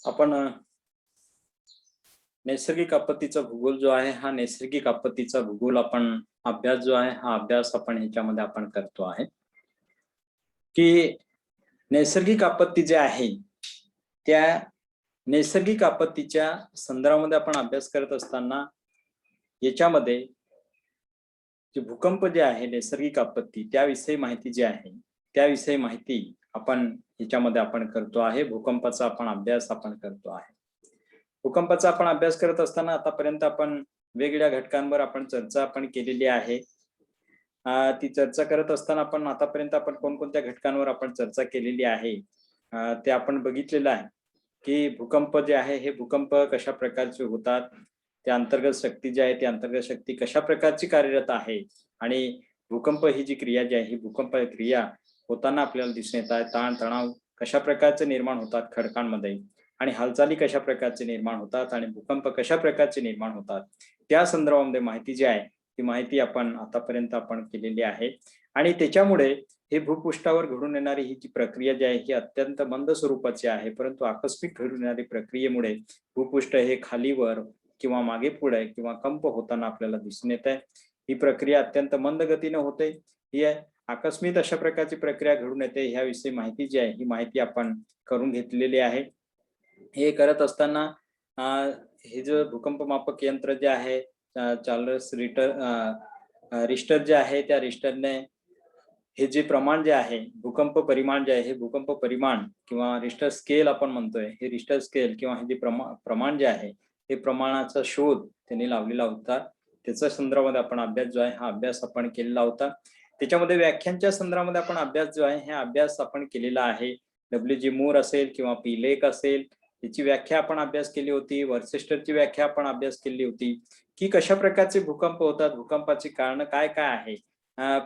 आपण नैसर्गिक आपत्तीचा भूगोल जो आहे हा नैसर्गिक आपत्तीचा भूगोल आपण अभ्यास जो आहे हा अभ्यास आपण ह्याच्यामध्ये आपण करतो आहे की नैसर्गिक आपत्ती जे आहे त्या नैसर्गिक आपत्तीच्या संदर्भामध्ये आपण अभ्यास करत असताना याच्यामध्ये जे भूकंप जे आहे नैसर्गिक आपत्ती त्याविषयी माहिती जी आहे त्याविषयी माहिती आपण ह्याच्यामध्ये आपण करतो आहे भूकंपाचा आपण अभ्यास आपण करतो आहे भूकंपाचा आपण अभ्यास करत असताना आतापर्यंत आपण वेगवेगळ्या घटकांवर आपण चर्चा आपण केलेली आहे ती चर्चा करत असताना आपण आतापर्यंत आपण कोणकोणत्या घटकांवर आपण चर्चा केलेली आहे ते आपण बघितलेलं आहे की भूकंप जे आहे हे भूकंप कशा प्रकारचे होतात त्या अंतर्गत शक्ती जी आहे ती अंतर्गत शक्ती कशा प्रकारची कार्यरत आहे आणि भूकंप ही जी क्रिया जी आहे ही भूकंप क्रिया होताना आपल्याला दिसून येत आहे ताण तणाव कशा प्रकारचे निर्माण होतात खडकांमध्ये आणि हालचाली कशा प्रकारचे निर्माण होतात आणि भूकंप कशा प्रकारचे निर्माण होतात त्या संदर्भामध्ये माहिती जी आहे ती माहिती आपण आतापर्यंत आपण केलेली आहे आणि त्याच्यामुळे हे भूपृष्ठावर घडून येणारी ही जी प्रक्रिया जी आहे ही अत्यंत मंद स्वरूपाची आहे परंतु आकस्मिक घडून येणारी प्रक्रियेमुळे भूपृष्ठ हे खालीवर किंवा मागे पुढे किंवा कंप होताना आपल्याला दिसून येत आहे ही प्रक्रिया अत्यंत मंद गतीने होते ही आकस्मिक अशा प्रकारची प्रक्रिया घडून येते ह्याविषयी माहिती जी आहे ही माहिती आपण करून घेतलेली आहे हे करत असताना हे जो भूकंप मापक यंत्र जे आहे चार्ल्स रिश्टर जे आहे त्या रिश्टरने हे जे प्रमाण जे आहे भूकंप परिमाण जे आहे हे भूकंप परिमाण किंवा रिश्टर स्केल आपण म्हणतोय हे रिश्टर स्केल किंवा हे जे प्रमाण जे आहे हे प्रमाणाचा शोध त्यांनी लावलेला होता त्याच्या संदर्भामध्ये आपण अभ्यास जो आहे हा अभ्यास आपण केलेला होता त्याच्यामध्ये व्याख्यांच्या संदर्भामध्ये आपण अभ्यास जो आहे हा अभ्यास आपण केलेला आहे डब्ल्यू.जी. मूर असेल किंवा पी लेक असेल याची व्याख्या आपण अभ्यास केली होती वर्सेस्टरची व्याख्या आपण अभ्यास केली होती की कशा प्रकारचे भूकंप होतात भूकंपाची कारण काय काय आहे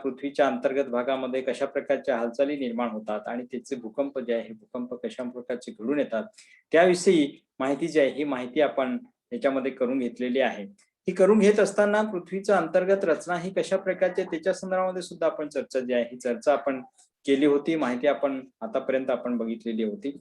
पृथ्वीच्या अंतर्गत भागामध्ये कशा प्रकारच्या हालचाली निर्माण होतात आणि त्याचे भूकंप जे आहे भूकंप कशा प्रकारचे घडून येतात त्याविषयी माहिती जी आहे ही माहिती आपण याच्यामध्ये करून घेतलेली आहे ही करून घेत असताना पृथ्वीचा अंतर्गत रचना ही कशा प्रकारची त्याच्या संदर्भामध्ये सुद्धा आपण चर्चा जी आहे ही चर्चा आपण केली होती माहिती आपण आतापर्यंत आपण बघितलेली होती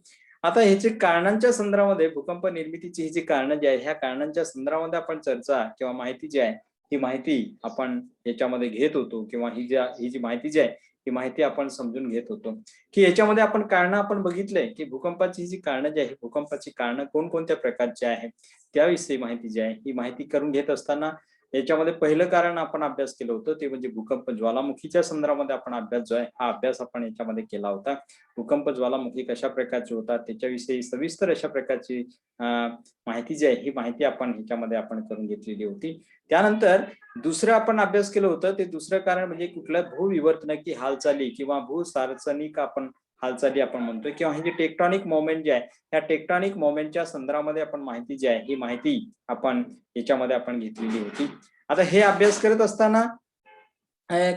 आता ह्याचे कारणांच्या संदर्भामध्ये भूकंप निर्मितीची ही जी कारणं जी आहे ह्या कारणांच्या संदर्भामध्ये आपण चर्चा किंवा माहिती जी आहे ही माहिती आपण याच्यामध्ये घेत होतो किंवा ही जी माहिती जी आहे ही माहिती आपण समजून घेत होतो की याच्यामध्ये आपण कारणं आपण बघितलंय की भूकंपाची ही जी कारणं जी आहे भूकंपाची कारणं कोणकोणत्या प्रकारची आहे त्याविषयी माहिती जी आहे ही माहिती करून घेत असताना याच्यामध्ये पहिलं कारण आपण अभ्यास केलं होतं ते म्हणजे भूकंप ज्वालामुखीच्या संदर्भामध्ये आपण अभ्यास जो आहे हा अभ्यास आपण याच्यामध्ये केला होता भूकंप ज्वालामुखी कशा प्रकारचे होतात त्याच्याविषयी सविस्तर अशा प्रकारची माहिती जी आहे ही माहिती आपण ह्याच्यामध्ये आपण करून घेतलेली होती त्यानंतर दुसरं आपण अभ्यास केलं होतं ते दुसरं कारण म्हणजे कुठल्या भूविवर्तनकी हालचाली किंवा भूसार्सनिक आपण हालचाली आपण म्हणतोय किंवा हे जे टेक्टॉनिक मोमेंट जे आहे त्या टेक्टॉनिक मोमेंटच्या संदर्भामध्ये आपण माहिती जी आहे ही माहिती आपण याच्यामध्ये आपण घेतलेली होती आता हे अभ्यास करत असताना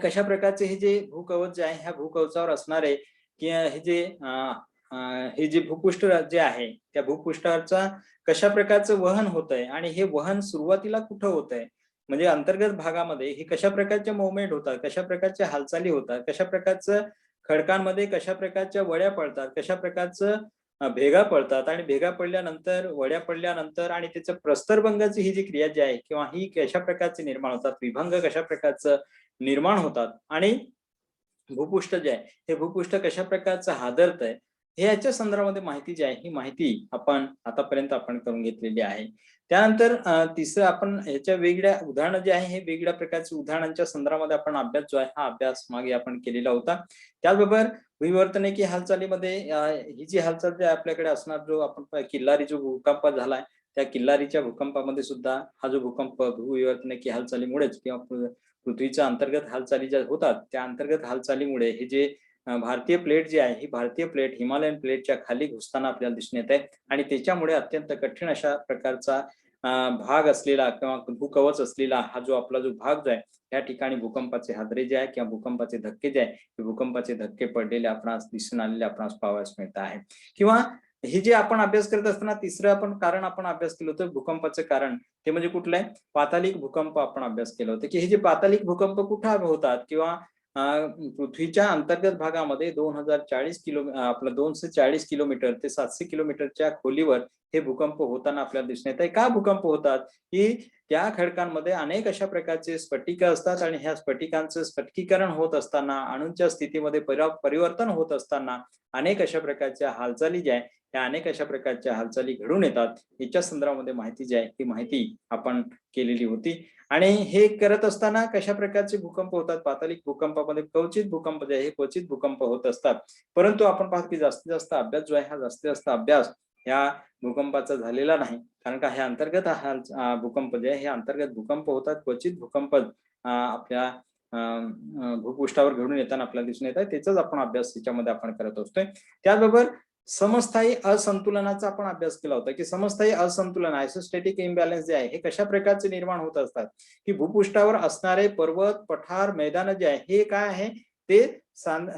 कशा प्रकारचे हे जे भूकवच जे आहे ह्या भूकवचावर असणारे की हे जे भूपृष्ठ जे आहे त्या भूपृष्ठाचा कशा प्रकारचं वहन होत आहे आणि हे वहन सुरुवातीला कुठं होत आहे म्हणजे अंतर्गत भागामध्ये हे कशा प्रकारचे मुवमेंट होतात कशा प्रकारच्या हालचाली होतात कशा प्रकारचं खडकांमध्ये कशा प्रकारच्या वड्या पडतात कशा प्रकारचं भेगा पडतात आणि भेगा पडल्यानंतर वड्या पडल्यानंतर आणि त्याचं प्रस्तरभंगाची ही जी क्रिया जी आहे किंवा ही कशा प्रकारचे निर्माण होतात विभंग कशा प्रकारचं निर्माण होतात आणि भूपृष्ठ जे आहे हे भूपृष्ठ कशा प्रकारचं हादरत आहे हे याच्या संदर्भामध्ये माहिती जी आहे ही माहिती आपण आतापर्यंत आपण करून घेतलेली आहे त्यानंतर तिसरं आपण ह्याच्या वेगळ्या उदाहरणं जे आहे हे वेगळ्या प्रकारच्या उदाहरणांच्या संदर्भामध्ये आपण अभ्यास जो आहे हा अभ्यास मागे आपण केलेला होता त्याचबरोबर विवर्तनिकी हालचालीमध्ये ही जी हालचाल जी आपल्याकडे असणार जो आपण किल्लारी जो भूकंप झालाय त्या किल्लारीच्या भूकंपामध्ये सुद्धा हा जो भूकंप भूविवर्तनिकी हालचालीमुळेच किंवा पृथ्वीच्या अंतर्गत हालचाली ज्या होतात त्या अंतर्गत हालचालीमुळे हे जे भारतीय प्लेट जी आहे ही भारतीय प्लेट हिमालयन प्लेटच्या खाली घुसताना आपल्याला दिसून येत आहे आणि त्याच्यामुळे अत्यंत कठीण अशा प्रकारचा भाग असलेला किंवा भूकवच असलेला हा जो आपला जो भाग जो आहे त्या ठिकाणी भूकंपाचे हादरे जे आहे किंवा भूकंपाचे धक्के जे आहे ते भूकंपाचे धक्के पडलेले आपणास दिसून आलेले आपणास पाहावयास मिळत आहे किंवा हे जे आपण अभ्यास करत असताना तिसरं आपण कारण आपण अभ्यास केलं होतं भूकंपाचं कारण ते म्हणजे कुठलं आहे पातालिक भूकंप आपण अभ्यास केला होता की हे जे पातालिक भूकंप कुठं होतात किंवा पृथ्वीच्या अंतर्गत भागामध्ये 240 किलोमीटर ते 700 किलोमीटरच्या खोलीवर हे भूकंप होताना आपल्याला दिसून येत आहे. का भूकंप होतात? की त्या खडकांमध्ये अनेक अशा प्रकारचे स्फटिक असतात आणि ह्या स्फटिकांचं स्फटिकीकरण होत असताना, अणूंच्या स्थितीमध्ये परिवर्तन होत असताना अनेक अशा प्रकारच्या हालचाली ज्या आहेत, त्या अनेक अशा प्रकारच्या हालचाली घडून येतात. याच्या संदर्भामध्ये माहिती जी आहे ही माहिती आपण केलेली होती. आणि हे करत असताना कशा प्रकारचे भूकंप होतात? पातालिक भूकंपामध्ये क्वचित भूकंप जे आहे क्वचित भूकंप होत असतात. परंतु आपण पाहतो की जास्तीत जास्त अभ्यास जो आहे हा जास्तीत जास्त अभ्यास ह्या भूकंपाचा झालेला नाही. कारण का हे अंतर्गत भूकंप जे आहे हे अंतर्गत भूकंप होतात. क्वचित भूकंप आपल्या भूपृष्ठावर घडून येताना आपल्याला दिसून येत आहे. त्याचाच आपण अभ्यास याच्यामध्ये आपण करत असतोय. त्याचबरोबर समस्थायी असंतुलनाचा आपण अभ्यास केला होता की समस्थायी असंतुलन आयसोस्टॅटिक इम्बॅलन्स जे आहे हे कशा प्रकारचे निर्माण होत असतात की भूपृष्ठावर असणारे पर्वत, पठार, मैदान जे आहे हे काय आहे ते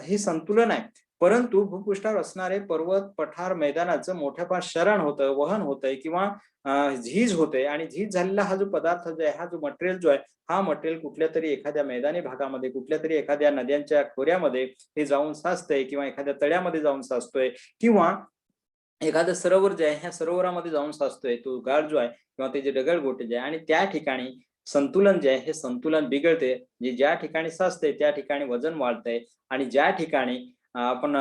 हे संतुलन आहे. परंतु भूपृष्ठावर असणारे पर्वत, पठार, मैदानाचं मोठ्या प्रमाणात शरण होतं, वहन होतंय किंवा झीज होते आणि झीज झालेला हा जो पदार्थ जो आहे, हा जो मटेरियल जो आहे, हा मटेरियल कुठल्या तरी एखाद्या मैदानी भागामध्ये, कुठल्या तरी एखाद्या नद्यांच्या खोऱ्यामध्ये हे जाऊन साचतंय किंवा एखाद्या तळ्यामध्ये जाऊन साचतोय किंवा एखादं सरोवर जे आहे ह्या सरोवरामध्ये जाऊन साचतोय. तो गाळ जो आहे किंवा ते जे दगडगोटे जे आहे आणि त्या ठिकाणी संतुलन जे आहे हे संतुलन बिघडते. ज्या ठिकाणी साचतंय त्या ठिकाणी वजन वाढतंय आणि ज्या ठिकाणी आपण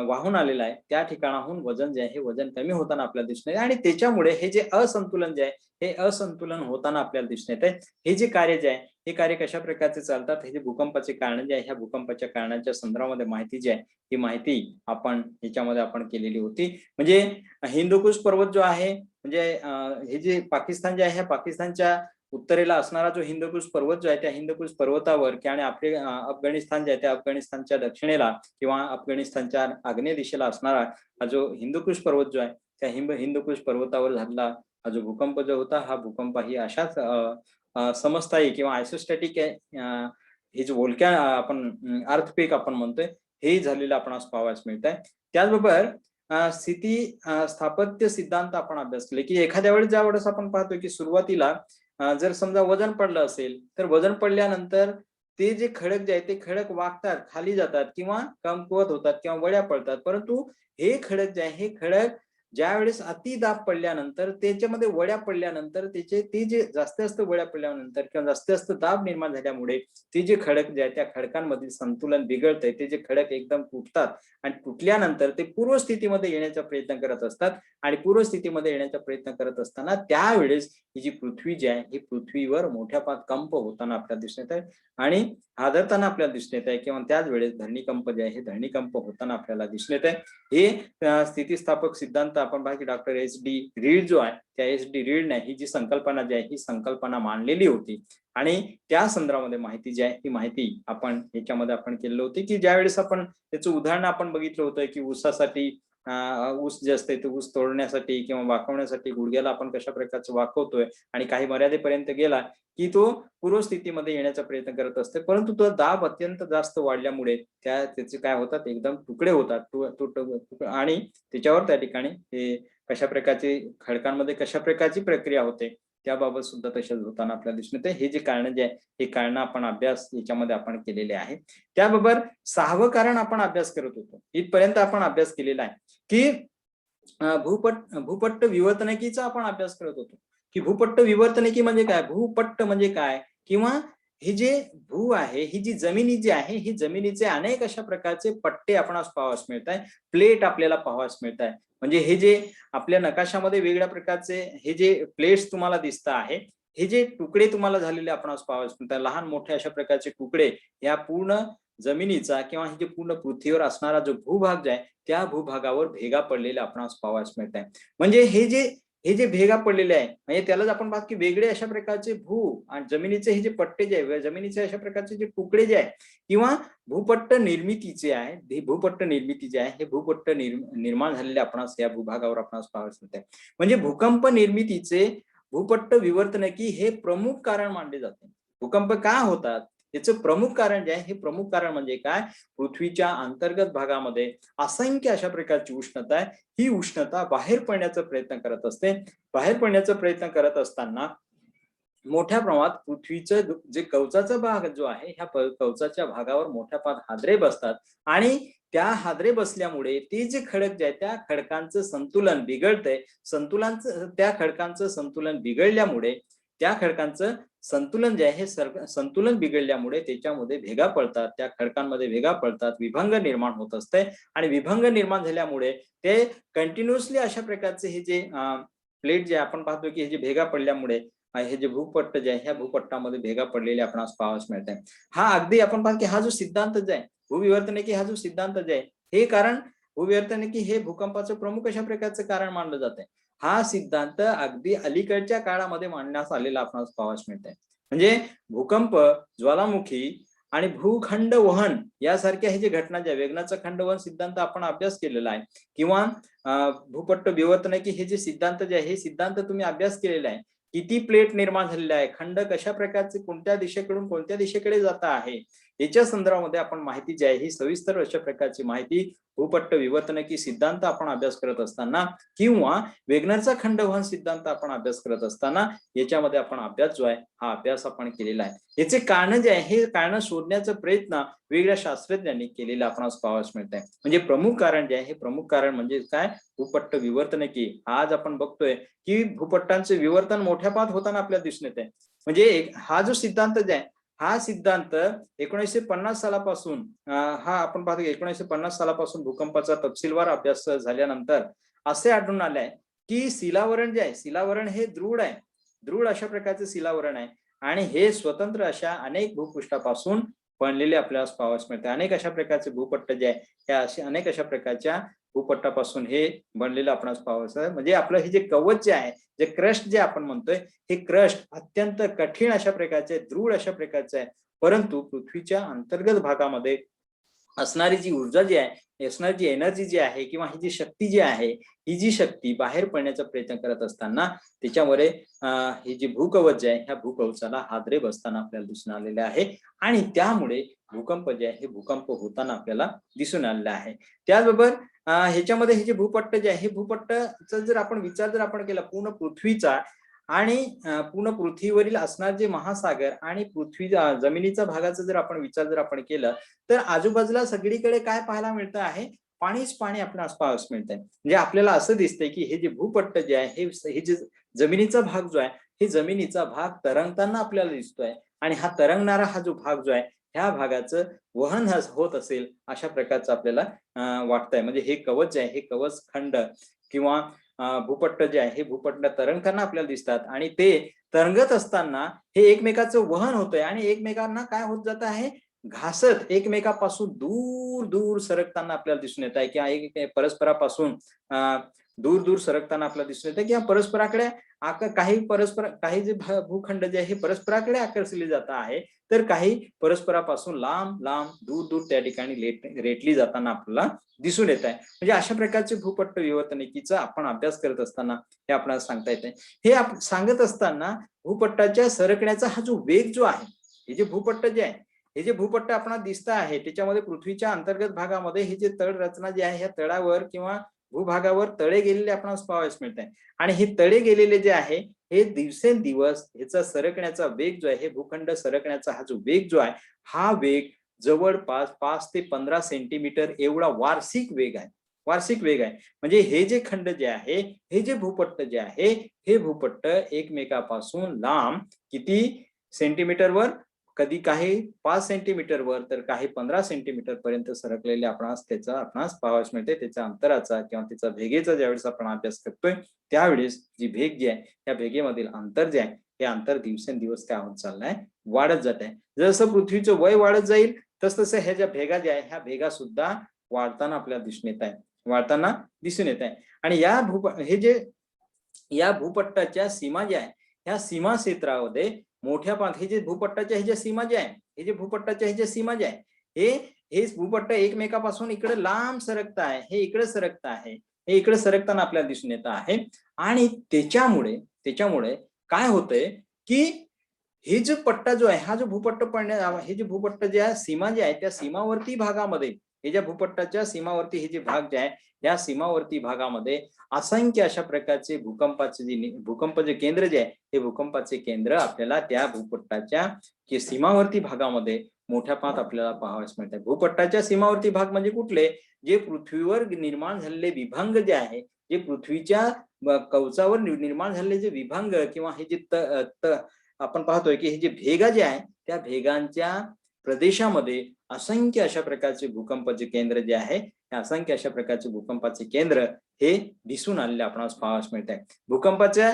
वाहून आलेला आहे त्या ठिकाणाहून वजन जे आहे हे वजन कमी होताना आपल्याला दिसून येते आणि त्याच्यामुळे हे जे असंतुलन जे आहे हे असंतुलन होताना आपल्याला दिसून येते. हे जे कार्य जे आहे हे कार्य कशा प्रकारचे चालतात? हे जे भूकंपाचे कारण जे आहे ह्या भूकंपाच्या कारणांच्या संदर्भामध्ये माहिती जी आहे ही माहिती आपण ह्याच्यामध्ये आपण केलेली होती. म्हणजे हिंदुकुश पर्वत जो आहे म्हणजे हे जे पाकिस्तान जे आहे पाकिस्तानच्या उत्तरेला असणारा जो हिंदुकुश पर्वत जो आहे त्या हिंदुकुश पर्वतावर आणि आपले अफगाणिस्तान जे आहे त्या अफगाणिस्तानच्या दक्षिणेला किंवा अफगाणिस्तानच्या आग्नेय दिशेला असणारा हा जो हिंदुकुश पर्वत जो आहे त्या हिंदुकुश पर्वतावर झालेला हा जो भूकंप जो होता हा भूकंप ही अशाच समस्थायी किंवा आयसोस्टॅटिक हे जे वोल्कॅन आपण अर्थक्वेक आपण म्हणतोय हे झालेलं आपण आज पाहावयास मिळत आहे. त्याचबरोबर स्थिती स्थापत्य सिद्धांत आपण अभ्यास केले की एखाद्या वेळेस ज्या वेळेस आपण पाहतो की सुरुवातीला जर समजा वजन पडलं असेल तर वजन पडल्यानंतर ते जे खडक जे आहे ते खडक वाकतात, खाली जातात किंवा कमकुवत होतात किंवा वळ्या पडतात. परंतु हे खडक जे आहे हे खडक ज्या वेळेस अति दाब पडल्यानंतर त्याच्यामध्ये वळ्या पडल्यानंतर ते जे जास्तीत जास्त वळ्या पडल्यानंतर किंवा जास्तीत जास्त दाब निर्माण झाल्यामुळे ते जे खडक जे आहे त्या खडकांमधील संतुलन बिघडतंय. ते जे खडक एकदम तुटतात आणि तुटल्यानंतर ते पूर्वस्थितीमध्ये येण्याचा प्रयत्न करत असतात आणि पूर्वस्थितीमध्ये येण्याचा प्रयत्न करत असताना त्यावेळेस ही जी पृथ्वी जी आहे ही पृथ्वीवर मोठ्या प्रमाणात कंप होताना आपल्याला दिसून येत आहे आणि हादरताना आपल्याला दिसून येत आहे किंवा त्याच वेळेस धरणीकंप जे आहे हे धरणीकंप होताना आपल्याला दिसून येत आहे. हे स्थितीस्थापक सिद्धांत आपण पाहिजे की डॉक्टर एच.डी. रीड जो आहे त्या एच.डी. रीडने ही जी संकल्पना जी आहे ही संकल्पना मांडलेली होती आणि त्या संदर्भामध्ये माहिती जी आहे ही माहिती आपण याच्यामध्ये आपण केलेली होती की ज्यावेळेस आपण त्याचं उदाहरण आपण बघितलं होतं की ऊसासाठी ऊस जे असते ते ऊस तोडण्यासाठी किंवा वाकवण्यासाठी गुडघ्याला आपण कशा प्रकारचं वाकवतोय आणि काही मर्यादेपर्यंत गेला की तो पूर्वस्थितीमध्ये येण्याचा प्रयत्न करत असते. परंतु तो दाब अत्यंत जास्त वाढल्यामुळे त्याचे काय होतात एकदम तुकडे होतात आणि त्याच्यावर त्या ठिकाणी हे कशा प्रकारची खडकांमध्ये कशा प्रकारची प्रक्रिया होते त्याबाबत सुद्धा तशाच होताना आपल्याला दिसून येते. हे जे कारण जे आहे हे कारण आपण अभ्यास याच्यामध्ये आपण केलेले आहे. त्याबरोबर 6वं कारण आपण अभ्यास करत होतो. इथपर्यंत आपण अभ्यास केलेला आहे की भूपट्ट विवर्तनिकीचा आपण अभ्यास करत होतो की भूपट्ट विवर्तनिकी म्हणजे काय, भूपट्ट म्हणजे काय किंवा हे जे भू आहे ही जी जमिनी जी आहे ही जमिनीचे अनेक अशा प्रकारचे पट्टे आपण पाहावयास मिळत आहे, प्लेट आपल्याला पाहावयास मिळत आहे. म्हणजे हे जे आपल्या नकाशामध्ये वेगळ्या प्रकारचे हे जे प्लेट्स तुम्हाला दिसत आहे हे जे तुकडे तुम्हाला झालेले आपण पाहावयास मिळतात, लहान मोठे अशा प्रकारचे तुकडे या पूर्ण जमिनीचा किंवा हे जे पूर्ण पृथ्वीवर असणारा जो भूभाग जो आहे त्या भूभागावर भेगा पडलेल्या आपण पाहावयास मिळत आहे. म्हणजे हे जे भेगा पडलेले आहे म्हणजे त्यालाच आपण पाहतो की वेगळे अशा प्रकारचे भू आणि जमिनीचे हे जे पट्टे जे आहे जमिनीचे अशा प्रकारचे जे तुकडे जे आहे किंवा भूपट्ट निर्मितीचे आहे हे भूपट्ट निर्मिती जे आहे हे भूपट्ट निर्माण झालेले आपण या भूभागावर आपण पाहावयास मिळत आहे. म्हणजे भूकंप निर्मितीचे भूपट्ट विवर्तनकी हे प्रमुख कारण मानले जाते. भूकंप का होतात याचं प्रमुख कारण जे आहे हे प्रमुख कारण म्हणजे काय, पृथ्वीच्या अंतर्गत भागामध्ये असंख्य अशा प्रकारची उष्णता आहे. ही उष्णता बाहेर पडण्याचा प्रयत्न करत असते. बाहेर पडण्याचा प्रयत्न करत असताना मोठ्या प्रमाणात पृथ्वीचं जे कवचाचा भाग जो आहे ह्या कवचाच्या भागावर मोठ्या प्रमाणात हादरे बसतात आणि त्या हादरे बसल्यामुळे ते जे खडक जे आहे त्या खडकांचं संतुलन बिघडतंय. त्या खडकांचं संतुलन बिघडल्यामुळे त्या खडकांचं संतुलन जे आहे हे संतुलन बिघडल्यामुळे त्याच्यामध्ये भेगा पडतात. त्या खडकांमध्ये भेगा पडतात, विभंग निर्माण होत असते आणि विभंग निर्माण झाल्यामुळे ते कंटिन्युअसली अशा प्रकारचे हे जे प्लेट जे आपण पाहतो की हे जे भेगा पडल्यामुळे हे जे भूपट्ट जे आहे ह्या भूपट्टामध्ये भेगा पडलेले आपणास पाहावयास मिळत आहे. हा अगदी आपण पाहतो की हा जो सिद्धांत जो आहे भूविवर्तनिकी हा जो सिद्धांत जे आहे हे कारण भूविवर्तनिकी हे भूकंपाचं प्रमुख अशा प्रकारचं कारण मानलं जात आहे. हा सिद्धांत अगदी अलीकडच्या काळामध्ये मांडण्यात आलेला आपणास पाहावयास मिळत आहे. म्हणजे भूकंप, ज्वालामुखी आणि भूखंड वहन यासारख्या हे जे घटना ज्या वेगनाचा खंडवहन सिद्धांत आपण अभ्यास केलेला आहे किंवा भूपट्ट विवर्तनिकी हे जे सिद्धांत जे आहे हे सिद्धांत तुम्ही अभ्यास केलेला आहे. किती प्लेट निर्माण झालेल्या आहे, खंड कशा प्रकारचे कोणत्या दिशेकडून कोणत्या दिशेकडे जात आहे याच्या संदर्भामध्ये आपण माहिती जी आहे ही सविस्तर अशा प्रकारची माहिती भूपट्ट विवर्तनिकी सिद्धांत आपण अभ्यास करत असताना किंवा वेगनरचा खंडवहन सिद्धांत आपण अभ्यास करत असताना याच्यामध्ये आपण अभ्यास जो आहे हा अभ्यास आपण केलेला आहे. याचे कारण जे आहे हे कारण शोधण्याचा प्रयत्न वेगळ्या शास्त्रज्ञांनी केलेला आपणास पाहावयास मिळत आहे. म्हणजे प्रमुख कारण जे आहे हे प्रमुख कारण म्हणजे काय, भूपट्ट विवर्तनिकी. आज आपण बघतोय की भूपट्टांचे विवर्तन मोठ्या प्रमाणात होताना आपल्याला दिसून येत आहे. म्हणजे हा जो सिद्धांत जे आहे हा सिद्धांत 1950 सालापासून हा आपण पाहतो 1950 सालापासून भूकंपाचा तपशीलवार अभ्यास झाल्यानंतर असे आढळून आले आहे की शिलावरण जे आहे शिलावरण हे दृढ आहे, दृढ अशा प्रकारचे शिलावरण आहे आणि हे स्वतंत्र अशा अनेक भूपृष्ठापासून बनलेले आपल्याला पाहावयास मिळते. अनेक अशा प्रकारचे भूपट्ट जे आहे त्या अनेक अशा प्रकारच्या भूपट्टापासून हे बनलेलं आपणास पाहावयास आहे. म्हणजे आपलं हे जे कवच जे आहे, जे क्रस्ट जे आपण म्हणतोय हे क्रस्ट अत्यंत कठीण अशा प्रकारचे, दृढ अशा प्रकारचे आहे. परंतु पृथ्वीच्या अंतर्गत भागामध्ये असणारी जी ऊर्जा जी आहे, असणारी जी एनर्जी जी आहे किंवा ही जी शक्ती जी आहे ही जी शक्ती बाहेर पडण्याचा प्रयत्न करत असताना त्याच्यामुळे हे जे भूकवच जे आहे ह्या भूकवचाला हादरे बसताना आपल्याला दिसून आलेले आहे आणि त्यामुळे भूकंप जे आहे हे भूकंप होताना आपल्याला दिसून आलेलं आहे. त्याचबरोबर ह्याच्यामध्ये हे जे भूपट्ट जे आहे हे भूपट्टचा जर आपण विचार जर आपण केला पूर्ण पृथ्वीचा आणि पूर्ण पृथ्वीवरील असणार जे महासागर आणि पृथ्वी जमिनीचा भागाचा जर आपण विचार जर आपण केलं तर आजूबाजूला सगळीकडे काय पाहायला मिळतं आहे, पाणीच पाणी आपल्याला पाहावयास मिळत आहे. म्हणजे आपल्याला असं दिसतंय की हे जे भूपट्ट जे आहे हे जे जमिनीचा भाग जो आहे हे जमिनीचा भाग तरंगताना आपल्याला दिसतोय आणि हा तरंगणारा हा जो भाग जो आहे ह्या भागाचं वहन होत असेल अशा प्रकारचं आपल्याला वाटतंय. म्हणजे हे कवच जे आहे हे कवच खंड किंवा भूपट्ट जे आहे हे भूपट्ट तरंगताना आपल्याला दिसतात आणि ते तरंगत असताना हे एकमेकाचं वहन होतंय आणि एकमेकांना काय होत जात आहे, घासत एकमेकापासून दूर दूर सरकताना आपल्याला दिसून येत आहे किंवा परस्परापासून दूर दूर सरकताना आपल्याला दिसून येतं किंवा परस्पराकडे काही जे भूखंड जे आहे हे परस्पराकडे आकर्षले जात आहे तर काही परस्परापासून लांब लांब दूर दूर त्या ठिकाणी रेटली जाताना आपल्याला दिसून येत आहे. म्हणजे अशा प्रकारचे भूपट्ट विवर्तनिकीचा आपण अभ्यास करत असताना हे आपल्याला सांगता येते. हे सांगत असताना भूपट्टाच्या सरकण्याचा हा जो वेग जो आहे, हे जे भूपट्ट जे आहे हे जे भूपट्ट आपल्याला दिसत आहे त्याच्यामध्ये पृथ्वीच्या अंतर्गत भागामध्ये हे जे तळ रचना जी आहे ह्या तळावर किंवा भूभागावर तळे गेलेले आपल्याला पाहावयास मिळत आहे आणि हे तळे गेलेले जे आहे हे दिवसेंदिवस ह्याचा सरकण्याचा वेग जो आहे, हे भूखंड सरकण्याचा हा जो वेग जो आहे हा वेग जवळपास 5 ते 15 सेंटीमीटर एवढा वार्षिक वेग आहे. वार्षिक वेग आहे. म्हणजे हे जे खंड जे आहे हे जे भूपट्ट जे आहे हे भूपट्ट एकमेकापासून लांब किती सेंटीमीटरवर, कधी काही 5 सेंटीमीटरवर तर काही 15 सेंटीमीटर पर्यंत सरकलेले आपणास पाहावयास मिळते. त्याच्या अंतराचा किंवा त्याचा भेगेचा ज्यावेळेस आपण अभ्यास करतोय त्यावेळेस जी भेग जी आहे त्या भेगेमधील अंतर जे आहे हे अंतर दिवसेंदिवस काय होत चाललंय, वाढत जात आहे. जसं पृथ्वीचं वय वाढत जाईल तसं ह्या ज्या भेगा ज्या आहे ह्या भेगा सुद्धा वाढताना आपल्याला दिसून येत आहे, वाढताना दिसून येत आहे. आणि या भूपट्टाच्या सीमा ज्या आहे ह्या सीमा क्षेत्रामध्ये मोठ्या हे जे भूपट्टाच्या ह्याच्या सीमा ज्या आहे हे जे भूपट्टाच्या ह्याच्या सीमा ज्या आहे हे भूपट्ट एकमेकापासून इकडे लांब सरकत आहे, हे इकडे सरकत आहे, हे इकडे सरकताना आपल्याला दिसून येत आहे. आणि त्याच्यामुळे काय होतंय की हे जो पट्टा जो आहे हा जो भूपट्ट हे जे भूपट्ट ज्या सीमा ज्या आहेत त्या सीमावर्ती भागामध्ये हे ज्या भूपट्टाच्या सीमावर्ती हे जे भाग जे आहे, या सीमावर्ती भागामध्ये असंख्य अशा प्रकारचे भूकंप जे केंद्र जे आहे, हे भूकंपाचे केंद्र आपल्याला त्या भूपट्टाच्या सीमावर्ती भागामध्ये मोठ्या प्रमाणात आपल्याला पाहावयास मिळतात. भूपट्टाच्या सीमावर्ती भाग म्हणजे कुठले? जे पृथ्वीवर निर्माण झालेले विभांग जे आहे, जे पृथ्वीच्या कवचावर निर्माण झालेले जे विभांग किंवा हे जे आपण पाहतोय की हे जे भेगा जे आहे, त्या भेगांच्या प्रदेशामध्ये असंख्य अशा प्रकारचे भूकंपाचे केंद्र जे आहे, असंख्य अशा प्रकारचे भूकंपाचे केंद्र हे दिसून आलेले आपणास पाहावयास मिळत आहे. भूकंपाच्या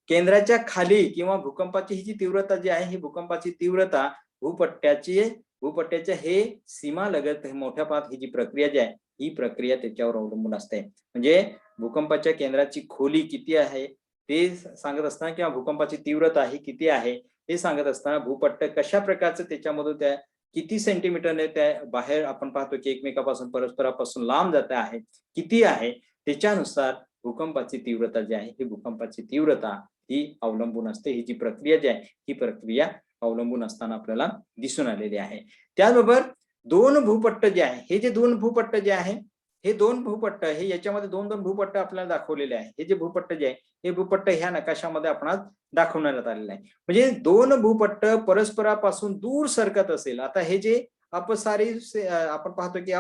केंद्राच्या खाली किंवा भूकंपाची ही जी तीव्रता जी आहे, ही भूकंपाची तीव्रता भूपट्ट्याच्या हे सीमा लगत मोठ्या प्रमाणात ही जी प्रक्रिया जी आहे, ही प्रक्रिया त्याच्यावर अवलंबून असते. म्हणजे भूकंपाच्या केंद्राची खोली किती आहे ते सांगत असताना किंवा भूकंपाची तीव्रता ही किती आहे हे सांगत असताना भूपट्ट कशा प्रकारचं त्याच्यामधून त्या किती सेंटीमीटरने त्या बाहेर आपण पाहतो की एकमेकापासून परस्परापासून लांब जात आहे, किती आहे, त्याच्यानुसार भूकंपाची तीव्रता जी आहे, ही भूकंपाची तीव्रता ही अवलंबून असते. ही जी प्रक्रिया जी आहे, ही प्रक्रिया अवलंबून असताना आपल्याला दिसून आलेली आहे. त्याचबरोबर दोन भूपट्ट जे आहे, हे जे दोन भूपट्ट जे आहे, हे दोन भूपट्ट हे याच्यामध्ये दोन भूपट्ट आपल्याला दाखवलेले आहे. हे जे भूपट्ट जे आहे, हे भूपट्ट ह्या नकाशामध्ये आपणास दाखवण्यात आलेलं आहे. म्हणजे दोन भूपट्ट परस्परापासून दूर सरकत असेल. आता हे जे अपसारी आपण पाहतो की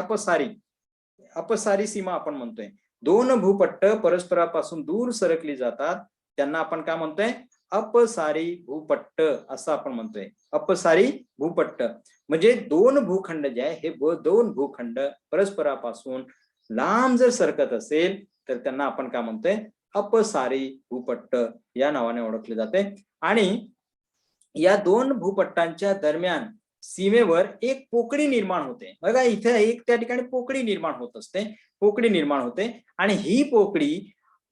अपसारी सीमा आपण म्हणतोय. दोन भूपट्ट परस्परापासून दूर सरकली जातात, त्यांना आपण काय म्हणतोय? अपसारी भूपट्ट असं आपण म्हणतोय. अपसारी भूपट्ट म्हणजे दोन भूखंड जे आहे, हे दोन भूखंड परस्परापासून लांब जर सरकत असेल तर त्यांना आपण काय म्हणतोय? अपसारी भूपट्ट या नावाने ओळखले जाते. आणि या दोन भूपट्टांच्या दरम्यान सीमेवर एक पोकळी निर्माण होते. बघा इथे एक त्या ठिकाणी पोकळी निर्माण होत असते, पोकळी निर्माण होते. आणि ही पोकळी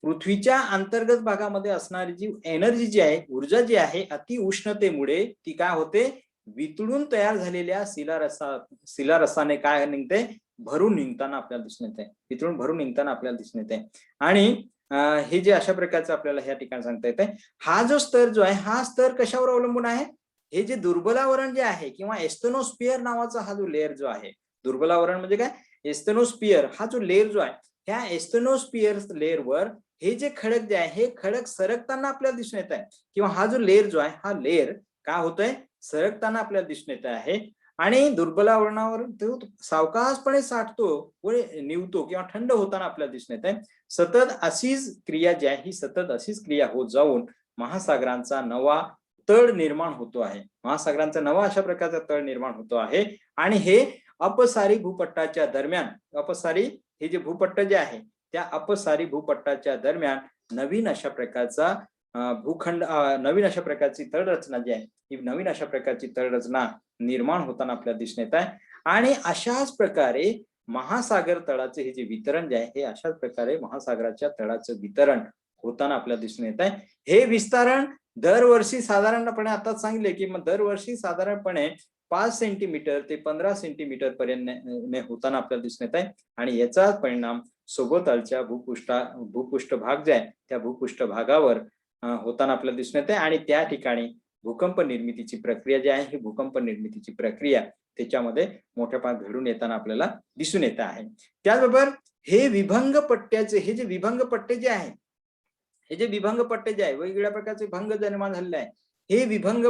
पृथ्वीच्या अंतर्गत भागामध्ये असणारी जी एनर्जी जी आहे, ऊर्जा जी आहे, अति उष्णतेमुळे ती काय होते? वितळून तयार झालेल्या शिलारसाने काय निघते? भरून निघताना आपल्याला दिसून येते. वितळून भरून निघताना आपल्याला दिसून येते. आणि हे जे अशा प्रकारचं आपल्याला ह्या ठिकाणी सांगता येते. हा जो स्तर जो आहे, हा स्तर कशावर अवलंबून आहे? हे जे दुर्बलावरण जे आहे किंवा एस्थेनोस्फियर नावाचा हा जो लेअर जो आहे, दुर्बलावरण म्हणजे काय? एस्थेनोस्फियर हा जो लेअर जो आहे, ह्या एस्थेनोस्फियर लेअरवर हे जे खडक जे आहे, हे खडक सरकताना आपल्याला दिसून येत आहे. किंवा हा जो लेअर जो आहे, हा लेअर काय होतोय? सरकताना आपल्याला दिसून येत आहे. आणि दुर्बलावरणावर तो सावकाशपणे साठतो व निवतो किंवा थंड होताना आपल्याला दिसून येत आहे. सतत अशीच क्रिया जी आहे, ही सतत अशीच क्रिया होत जाऊन महासागरांचा नवा तळ निर्माण होतो आहे. महासागरांचा नवा अशा प्रकारचा तळ निर्माण होतो आहे. आणि हे अपसारी भूपट्टाच्या दरम्यान, अपसारी हे जे भूपट्ट जे आहे, त्या अपसारी भूपट्टाच्या दरम्यान नवीन अशा प्रकारचा भूखंड, नवीन अशा प्रकारची तळरचना जी आहे, ही नवीन अशा प्रकारची तळरचना निर्माण होताना आपल्याला दिसून येत आहे. आणि अशाच प्रकारे महासागर तळाचे हे जे वितरण जे आहे, हे अशाच प्रकारे महासागराच्या तळाचं वितरण होताना आपल्याला दिसून येत आहे. हे विस्तारण दरवर्षी साधारणपणे आताच सांगितले की मग दरवर्षी साधारणपणे 5 सेंटीमीटर ते 15 सेंटीमीटर पर्यंत होताना आपल्याला दिसून येत आहे. आणि याचा परिणाम सभोवतालच्या भूपृष्ठ भाग जे आहे, त्या भूपृष्ठ भागावर होताना आपल्याला दिसून येते. आणि त्या ठिकाणी भूकंप निर्मितीची प्रक्रिया जी आहे, ही भूकंप निर्मितीची प्रक्रिया त्याच्यामध्ये मोठ्या प्रमाणात घडून येताना आपल्याला दिसून येत आहे. त्याचबरोबर हे विभंग पट्ट्याचे हे जे विभंग पट्टे जे आहे, हे जे विभंग पट्टे जे आहे, वेगवेगळ्या प्रकारचे भंग निर्माण झालेले आहे. हे विभंग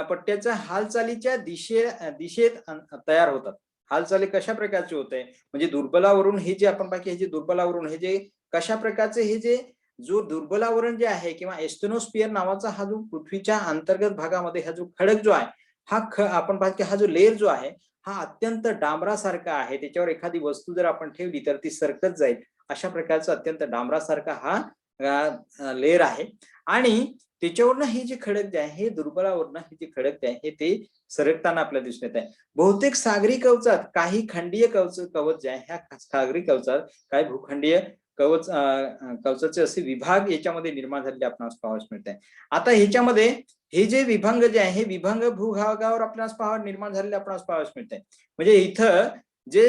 पट्ट्याच्या हालचालीच्या दिशेत तयार होतात. हालचाली कशा प्रकारचे होते? म्हणजे दुर्बलावरून हे जे आपण पाहिजे, हे जे दुर्बलावरून हे जे कशा प्रकारचे हे जे जो दुर्बलावरण जे आहे किंवा एस्थेनोस्फियर नावाचा हा जो पृथ्वीच्या अंतर्गत भागामध्ये हा जो खडक जो आहे, हा आपण पाहिजे हा जो लेअर जो आहे, हा अत्यंत डांबरासारखा आहे. त्याच्यावर एखादी वस्तू जर आपण ठेवली तर ती सरकत जाईल. अशा प्रकारचा अत्यंत डांबरासारखा हा लेअर आहे. आणि त्याच्यावरनं हे जे खडक जे आहे, हे दुर्बलावरनं हे जे खडक जे आहे, हे ते सरकताना आपल्याला दिसून येत आहे. बहुतेक सागरी कवचात काही खंडीय कवच जे आहे, ह्या सागरी कवचात काही भूखंडीय कवचाचे असे विभाग याच्यामध्ये निर्माण झालेले आपणास पाहावयास मिळत आहे. आता ह्याच्यामध्ये हे जे विभंग जे आहे, हे विभंग भूभागावर आपणास निर्माण झालेले आपणास पाहावयास मिळत आहे. म्हणजे इथं जे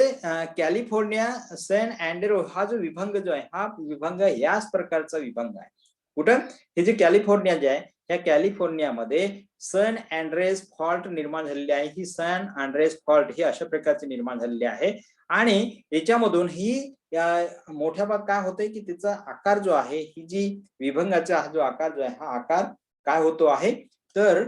कॅलिफोर्निया सॅन अँड्रेरो हा जो विभंग जो आहे, हा विभंग याच प्रकारचा विभंग आहे. कुठं? हे जे कॅलिफोर्निया जे आहे, या कॅलिफोर्नियामध्ये सॅन अँड्रेस फॉल्ट निर्माण झालेली आहे. ही सॅन अँड्रेस फॉल्ट ही अशा प्रकारची निर्माण झालेली आहे. आणि याच्यामधून ही मोठ्या भाग काय होतंय की त्याचा आकार जो आहे, ही जी विभंगाचा हा जो आकार जो आहे, हा आकार काय होतो आहे तर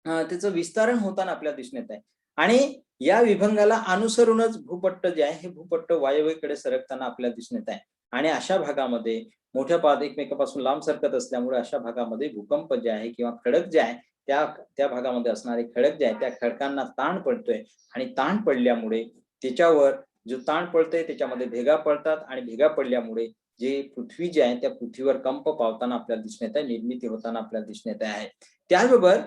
त्याचं विस्तारण होताना आपल्याला दिसून येत आहे. आणि या विभंगाला अनुसरूनच भूपट्ट जे आहे हे भूपट्ट वायव्येकडे सरकताना आपल्याला दिसून येत आहे. आणि अशा भागामध्ये मोठ्या पाद एकमेकांपासून लांब सरकत असल्यामुळे अशा भागामध्ये भूकंप जे आहे किंवा खडक जे आहे त्या त्या भागामध्ये असणारे खडक जे आहे त्या खडकांना ताण पडतोय आणि ताण पडल्यामुळे त्याच्यावर जो ताण पडतोय त्याच्यामध्ये भेगा पडतात आणि भेगा पडल्यामुळे जे पृथ्वी जी आहे त्या पृथ्वीवर कंप पावताना आपल्याला दिसून येत आहे, निर्मिती होताना आपल्याला दिसून येत आहे. त्याचबरोबर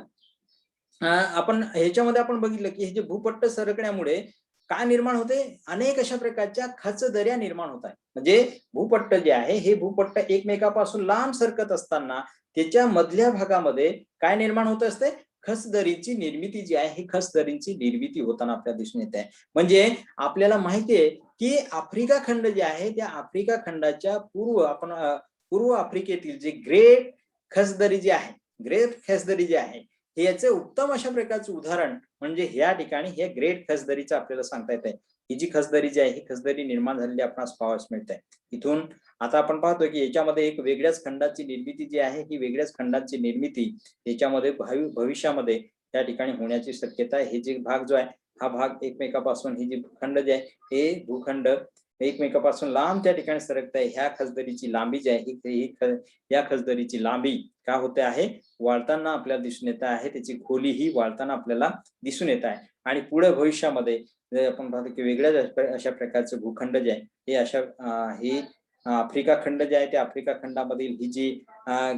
आपण ह्याच्यामध्ये आपण बघितलं की हे जे भूपट्ट सरकण्यामुळे काय निर्माण होते, अनेक अशा प्रकारच्या खचदऱ्या निर्माण होत आहेत. म्हणजे भूपट्ट जे आहे हे भूपट्ट एकमेकापासून लांब सरकत असताना त्याच्या मधल्या भागामध्ये काय निर्माण होत असते, खचदरीची निर्मिती जी आहे ही खचदरीची निर्मिती होताना आपल्याला दिसून येते. म्हणजे आपल्याला माहिती आहे की आफ्रिका खंड जे आहे त्या आफ्रिका खंडाच्या पूर्व आफ्रिकेतील जे ग्रेट खचदरी जी आहे, ग्रेट खचदरी जे आहे हे याचे उत्तम अशा प्रकारचे उदाहरण म्हणजे ह्या ठिकाणी हे ग्रेट खचदरीचं आपल्याला सांगता येत आहे. ही जी खचदरी जी आहे ही खचदरी निर्माण झालेली आपणास पाहावयास मिळते. इथून आता आपण पाहतोय की याच्यामध्ये एक वेगळ्याच खंडाची निर्मिती जी आहे ही वेगळ्याच खंडाची निर्मिती याच्यामध्ये भविष्यामध्ये त्या ठिकाणी होण्याची शक्यता आहे. हे जे भाग जो आहे हा भाग एकमेकापासून ही जी भूखंड जे आहे हे भूखंड एकमेकापासून लांब त्या ठिकाणी सरकत आहे. ह्या खचदरीची लांबी जी आहे या खचदरीची लांबी काय होते आहे, वाढताना आपल्याला दिसून येत आहे. त्याची खोली ही वाढताना आपल्याला दिसून येत आहे. आणि पुढे भविष्यामध्ये आपण पाहतो की वेगळ्याच अशा प्रकारचे भूखंड जे आहे हे अशा ही आफ्रिका खंड जे आहे त्या आफ्रिका खंडामधील ही जी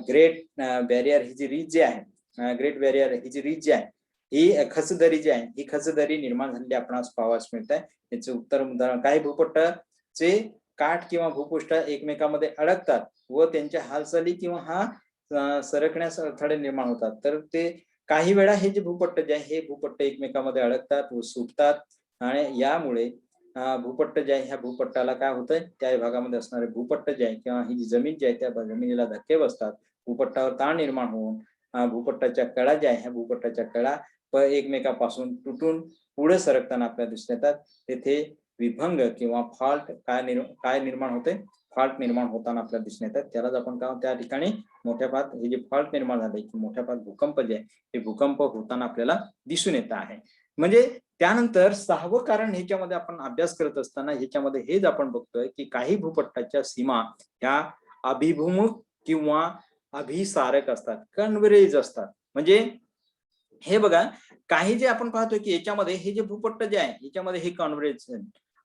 ग्रेट बॅरियर ही जी रीज जी आहे, ग्रेट बॅरियर ही जी रीज जी आहे ही खचदरी जी आहे ही खचदरी निर्माण झालेली आपणास पाहावयास मिळत आहे. याचे उत्तर उदाहरण काही भूपट्टचे काठ किंवा भूपृष्ठ एकमेकांमध्ये अडकतात व त्यांच्या हालचाली किंवा सरकण्यास अडथळे निर्माण होतात. तर ते काही वेळा हे जे भूपट्ट जे आहे हे भूपट्ट एकमेकांमध्ये अडकतात व सुटतात आणि यामुळे भूपट्ट जे आहे ह्या भूपट्टाला काय होतंय, त्या भागामध्ये असणारे भूपट्ट जे आहे किंवा ही जी जमीन जी आहे त्या जमिनीला धक्के बसतात, भूपट्टावर ताण निर्माण होऊन भूपट्टाच्या कडा ज्या आहे ह्या भूपट्टाच्या कडा एकमेकापासून तुटून पुढे सरकताना आपल्याला दिसून येतात. तेथे विभंग किंवा फॉल्ट काय निर्माण होते, फॉल्ट निर्माण होताना आपल्याला दिसून येतात. त्यालाच आपण काय त्या ठिकाणी मोठ्या पात हे जे फॉल्ट निर्माण झाले की मोठ्या पात भूकंप जे आहे हे भूकंप होताना आपल्याला दिसून येत आहे. म्हणजे त्यानंतर 6वं कारण ह्याच्यामध्ये आपण अभ्यास करत असताना ह्याच्यामध्ये हेच आपण बघतोय की काही भूपट्टाच्या सीमा ह्या अभिभूमुख किंवा अभिसारक असतात, कन्व्हरेज असतात. म्हणजे हे बघा काही जे आपण पाहतोय की याच्यामध्ये हे जे भूपट्ट जे आहे याच्यामध्ये हे कॉन्व्हरेज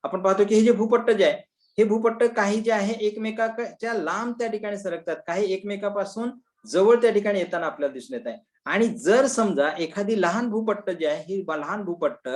आपण पाहतो की हे जे भूपट्ट जे आहे हे भूपट्ट काही जे आहे एकमेकाच्या लांब त्या ठिकाणी सरकतात, काही एकमेकापासून जवळ त्या ठिकाणी येताना आपल्याला दिसून येत आहे. आणि जर समजा एखादी लहान भूपट्ट जे आहे ही लहान भूपट्ट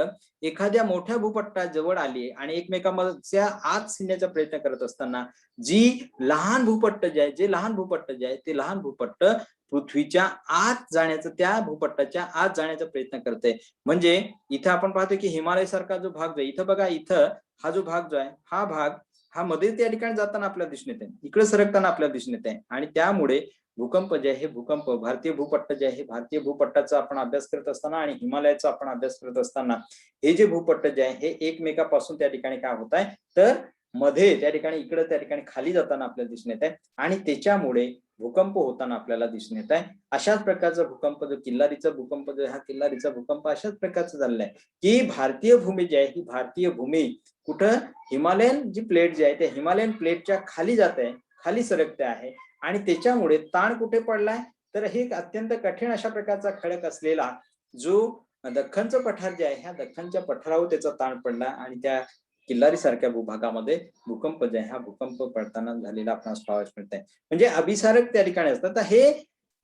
एखाद्या मोठ्या भूपट्टा जवळ आली आणि एकमेकांच्या आत शिरण्याचा प्रयत्न करत असताना जी लहान भूपट्ट जे आहे ते लहान भूपट्ट पृथ्वीच्या आत जाण्याचं त्या भूपट्टाच्या आत जाण्याचा प्रयत्न करते. म्हणजे इथं आपण पाहतो की हिमालय सारखा जो भाग जो आहे इथं बघा, इथं हा जो भाग जो आहे हा भाग हा मध्ये त्या ठिकाणी जाताना आपल्याला दिसून येते, इकडे सरकताना आपल्याला दिसून येते. आणि त्यामुळे भूकंप जे आहे हे भूकंप भारतीय भूपट्ट जे आहे भारतीय भूपट्टाचा आपण अभ्यास करत असताना आणि हिमालयाचा आपण अभ्यास करत असताना हे जे भूपट्ट जे आहे हे एकमेकापासून त्या ठिकाणी काय होत आहे तर मध्ये त्या ठिकाणी इकडे त्या ठिकाणी खाली जाताना आपल्याला दिसून येत आहे आणि त्याच्यामुळे भूकंप होताना आपल्याला दिसून येत आहे. अशाच प्रकारचा भूकंप जो किल्लारीचा भूकंप जो हा किल्लारीचा भूकंप अशाच प्रकारचा झालेला आहे की भारतीय भूमी जी आहे ही भारतीय भूमी कुठं हिमालयन जी प्लेट जी आहे त्या हिमालयन प्लेटच्या खाली जात आहे, खाली सरकते आहे. आणि त्याच्यामुळे ताण कुठे पडलाय तर हे अत्यंत कठीण अशा प्रकारचा खडक असलेला जो दख्खनचं पठार जे आहे ह्या दख्खनच्या पठारावर त्याचा ताण पडला आणि त्या किल्लारी सारख्या भूभागामध्ये भूकंप जे आहे हा भूकंप पडताना झालेला आपणास पाहावयास मिळत आहे. म्हणजे अभिसारक त्या ठिकाणी असतात. तर हे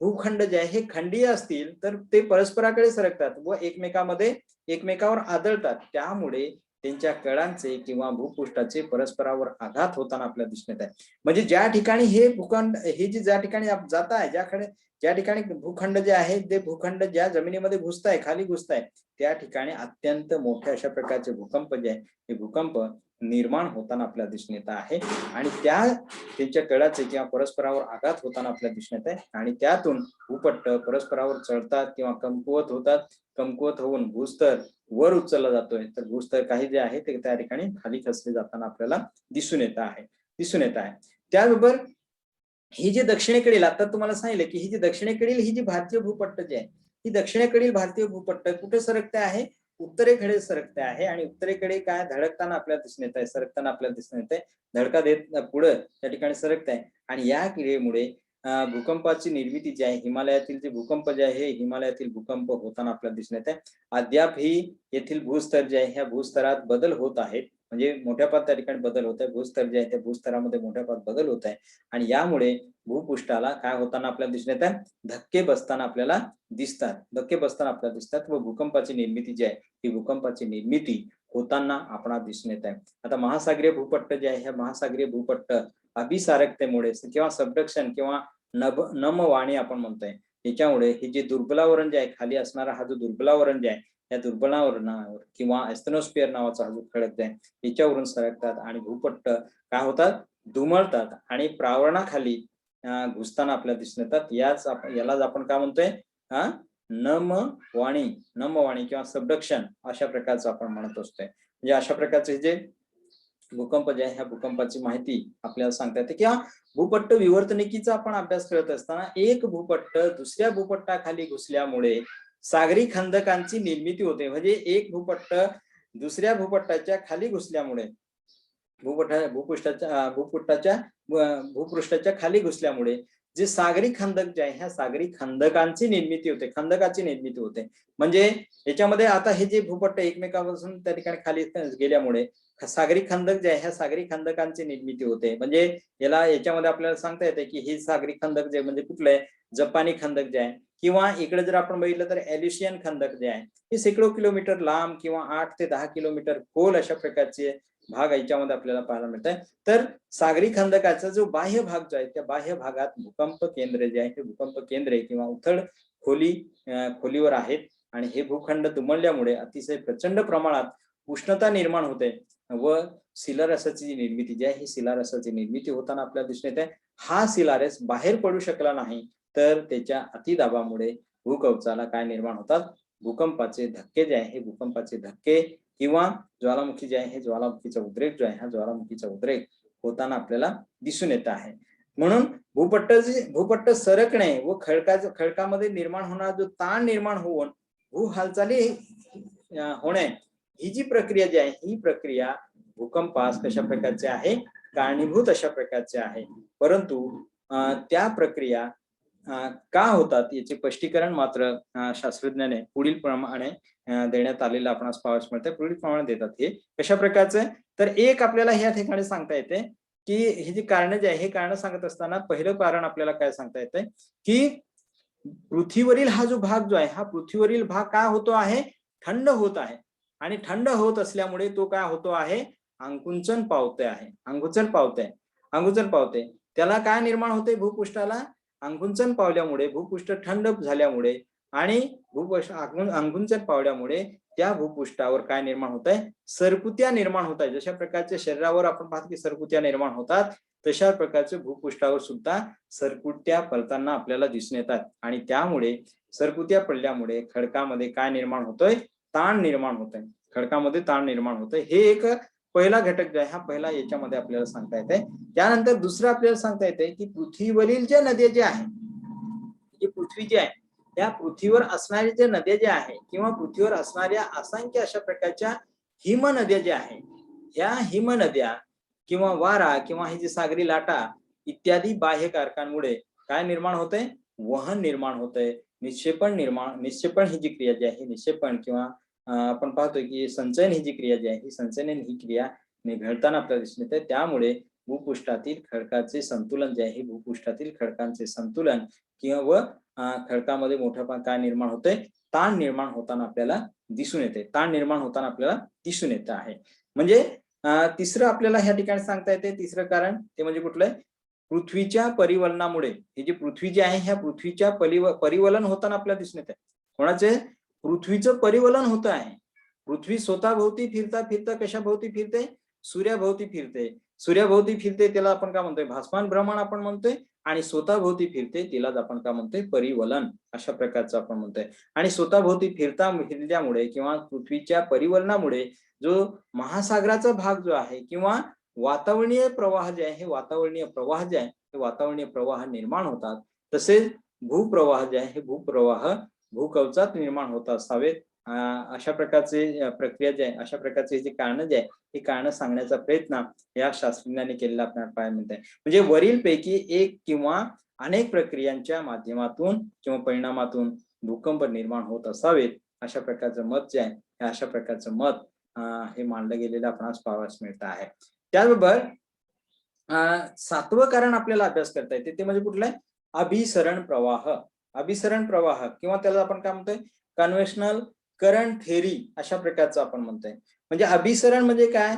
भूखंड जे आहे हे खंडीय असतील तर ते परस्पराकडे सरकतात व एकमेकावर आदळतात. त्यामुळे त्यांच्या कळांचे किंवा भूपृष्ठाचे परस्परावर आघात होताना आपल्याला दिसून येत आहे. म्हणजे ज्या ठिकाणी हे भूखंड हे जे ज्या ठिकाणी जात आहे ज्या ठिकाणी भूखंड जे आहे ते भूखंड ज्या जमिनीमध्ये घुसताय खाली घुसताय त्या ठिकाणी अत्यंत मोठ्या अशा प्रकारचे भूकंप जे आहे हे भूकंप निर्माण होताना आपल्याला दिसून येत आहे. आणि त्यांच्या कळाचे किंवा परस्परावर आघात होताना आपल्याला दिसून येत आहे आणि त्यातून भूपट्ट परस्परावर चढतात किंवा कमकुवत होतात. कमकुवत होऊन भूस्तर वर उचलला जातोय, तर भूस्तर काही जे आहे ते त्या ठिकाणी खाली खचले जाताना आपल्याला दिसून येत आहे. त्याबरोबर ही जी दक्षिणेकडील, आता तुम्हाला सांगितलं की ही जी दक्षिणेकडील ही जी भारतीय भूपट्ट जी आहे, ही दक्षिणेकडील भारतीय भूपट्ट कुठे सरकते आहे? उत्तरेकडे सरकते आहे. आणि उत्तरेकडे काय धडकताना आपल्याला दिसून येत आहे, सरकताना आपल्याला दिसून येत आहे, धडका देत पुढे त्या ठिकाणी सरकत आहे. आणि या क्रियेमुळे भूकंपाची निर्मिती जी आहे, हिमालयातील जे भूकंप जे आहे, हिमालयातील भूकंप होताना आपल्याला दिसून येत आहे. अद्याप ही येथील भूस्तर जे आहे, ह्या भूस्तरात बदल होत आहेत. म्हणजे मोठ्या प्रमाणात त्या ठिकाणी बदल होत आहे. भूस्तर जे आहे त्या भूस्तरामध्ये मोठ्या प्रमाणात बदल होत आहे. आणि यामुळे भूपृष्ठाला काय होताना आपल्याला दिसून येत आहे? धक्के बसताना आपल्याला दिसतात व भूकंपाची निर्मिती जी आहे, ही भूकंपाची निर्मिती होताना आपणास दिसून येत आहे. आता महासागरीय भूपट्ट जे आहे, ह्या महासागरीय भूपट्ट अभिसारकतेमुळे किंवा सबडक्शन किंवा नमवाणी आपण म्हणतोय, याच्यामुळे हे जे दुर्बलावरण जे आहे, खाली असणारा हा जो दुर्बलावरण जे आहे, या दुर्बलावरणावर किंवा एस्थेनोस्फिअर नावाचा हा जो खडक आहे, याच्यावरून सरकतात आणि भूपट्ट काय होतात? दुमळतात आणि प्रावरणाखाली घुसताना आपल्याला दिसून येतात. यालाच आपण काय म्हणतोय? नमवाणी किंवा सबडक्शन अशा प्रकारचं आपण म्हणत असतोय. म्हणजे अशा प्रकारचे जे भूकंप जे आहे, ह्या भूकंपाची माहिती आपल्याला सांगता येते. किंवा भूपट्ट विवर्तनिकीचा आपण अभ्यास करत असताना एक भूपट्ट दुसऱ्या भूपट्टाखाली घुसल्यामुळे सागरी खंदकांची निर्मिती होते. म्हणजे एक भूपट्ट दुसऱ्या भूपट्टाच्या खाली घुसल्यामुळे भूपृष्ठाच्या खाली घुसल्यामुळे जे सागरी खंदक जे आहे, ह्या सागरी खंदकांची निर्मिती होते. म्हणजे याच्यामध्ये आता हे जे भूपट्ट एकमेकांपासून त्या ठिकाणी खाली गेल्यामुळे सागरी खंदक जे आहे, ह्या सागरी खंदकांची निर्मिती होते. म्हणजे याच्यामध्ये आपल्याला सांगता येते की हे सागरी खंदक जे म्हणजे कुठलं आहे? जपानी खंदक जे आहे, किंवा इकडे जर आपण बघितलं तर एल्युशियन खंदक जे आहे, हे शेकडो किलोमीटर लांब किंवा 8 ते 10 किलोमीटर खोल अशा प्रकारचे भाग याच्यामध्ये आपल्याला पाहायला मिळत आहे. तर सागरी खंदकाचा जो बाह्य भाग जो आहे, त्या बाह्य भागात भूकंप केंद्र जे आहे, हे भूकंप केंद्रे किंवा उथळ खोलीवर आहेत. आणि हे भूखंड दुमळल्यामुळे अतिशय प्रचंड प्रमाणात उष्णता निर्माण होते व शिलारसाची निर्मिती जी आहे, ही शिलारसाची निर्मिती होताना आपल्याला दिसून येते. हा शिलारस बाहेर पडू शकला नाही, तर त्याच्या अतिदाबामुळे भूकवचाला काय निर्माण होतात? भूकंपाचे धक्के जे आहे, हे भूकंपाचे धक्के किंवा ज्वालामुखी जे आहे, हे ज्वालामुखीचा उद्रेक जो आहे, हा ज्वालामुखीचा उद्रेक होताना आपल्याला दिसून येत आहे. म्हणून भूपट्ट सरकणे व खडकामध्ये निर्माण होणारा जो ताण निर्माण होऊन भू हालचाली होणे, ही जी प्रक्रिया जी आहे, ही प्रक्रिया भूकंपास कशा प्रकारची आहे? कारणीभूत अशा प्रकारचे आहे. परंतु त्या प्रक्रिया का होतात याचे स्पष्टीकरण मात्र शास्त्रज्ञाने पुढील प्रमाणे देण्यात आलेलं आपणास पाहावयास मिळते. पुढील प्रमाणे देतात. हे कशा प्रकारचं आहे? तर एक आपल्याला ह्या ठिकाणी सांगता येते की ही जी कारण जे आहे, हे कारण सांगत असताना पहिलं कारण आपल्याला काय सांगता येते की पृथ्वीवरील हा जो भाग जो आहे, हा पृथ्वीवरील भाग काय होतो आहे? थंड होत आहे. आणि थंड होत असल्यामुळे तो काय होतो आहे? आकुंचन पावते. त्याला काय निर्माण होते? भूपृष्ठाला आकुंचन पावल्यामुळे, भूपृष्ठ थंड झाल्यामुळे आणि आकुंचन पावल्यामुळे त्या भूपृष्ठावर काय निर्माण होत आहे? सरकुत्या निर्माण होत आहे. जशा प्रकारच्या शरीरावर आपण पाहतो की सरकुत्या निर्माण होतात, तशा प्रकारचे भूपृष्ठावर सुद्धा सरकुत्या पडताना आपल्याला दिसून येतात. आणि त्यामुळे सरकुत्या पडल्यामुळे खडकामध्ये काय निर्माण होतोय? ताण निर्माण होतोय. खडकामध्ये ताण निर्माण होतोय. हे एक पहिला घटक जो आहे, हा पहिला याच्यामध्ये आपल्याला सांगता येते. त्यानंतर दुसरं आपल्याला सांगता येते की पृथ्वीवरील ज्या नद्या ज्या आहेत, जी पृथ्वी जी आहे, त्या पृथ्वीवर असणाऱ्या ज्या नद्या ज्या आहेत किंवा पृथ्वीवर असणाऱ्या असंख्य अशा प्रकारच्या हिमनद्या ज्या आहेत, ह्या हिमनद्या किंवा वारा किंवा ही जी सागरी लाटा इत्यादी बाह्य कारकांमुळे काय निर्माण होतंय? वहन निर्माण होतंय. निक्षेपण ही जी क्रिया जी आहे, निक्षेपण किंवा आपण पाहतोय की संचयन ही जी क्रिया जी आहे, ही संचयन ही क्रिया घडताना आपल्याला दिसून येते. त्यामुळे भूपृष्ठातील खडकाचे संतुलन जे आहे, भूपृष्ठातील खडकांचे संतुलन किंवा खडकामध्ये मोठ्या काय निर्माण होते? ताण निर्माण होताना आपल्याला दिसून येत आहे. म्हणजे तिसरं आपल्याला ह्या ठिकाणी सांगता येते, तिसरं कारण ते म्हणजे कुठलंय? पृथ्वीच्या परिवलनामुळे ही जी पृथ्वी जी आहे, ह्या पृथ्वीच्या परिवलन होताना आपल्याला दिसून येते. कोणाचे? पृथ्वीचं परिवलन होत आहे. पृथ्वी स्वतःभोवती फिरता कशा भोवती फिरते? सूर्याभोवती फिरते. त्याला आपण काय म्हणतोय? भासमान भ्रमण आपण म्हणतोय. आणि स्वतःभोवती फिरते तिलाच आपण काय म्हणतोय, परिवलन अशा प्रकारचं आपण म्हणतोय. आणि स्वतःभोवती फिरल्यामुळे किंवा पृथ्वीच्या परिवलनामुळे जो महासागराचा भाग जो आहे किंवा वातावरणीय प्रवाह जे आहे, हे वातावरणीय प्रवाह जे आहे हे वातावरणीय प्रवाह निर्माण होतात. तसेच भूप्रवाह जे आहे हे भूप्रवाह भूकवचात निर्माण होत असावेत. अशा प्रकारचे प्रक्रिया जे आहे, अशा प्रकारचे जे कारण जे आहे ही कारण सांगण्याचा प्रयत्न या शास्त्रज्ञांनी केलेला आपल्याला पाहायला मिळत आहे. म्हणजे वरील पैकी एक किंवा अनेक प्रक्रियांच्या माध्यमातून किंवा परिणामातून भूकंप निर्माण होत असावेत, अशा प्रकारचं मत जे आहे हे अशा प्रकारचं मत हे मांडलं गेलेलं आपणास पाहावयास मिळत आहे. त्याचबरोबर 7वं कारण आपल्याला अभ्यास करता येते ते म्हणजे कुठलं आहे, अभिसरण प्रवाह. अभिसरण प्रवाह किंवा त्याला आपण काय म्हणतोय, कन्व्हेन्शनल करंट थेरी अशा प्रकारचं आपण म्हणतोय. म्हणजे अभिसरण म्हणजे काय,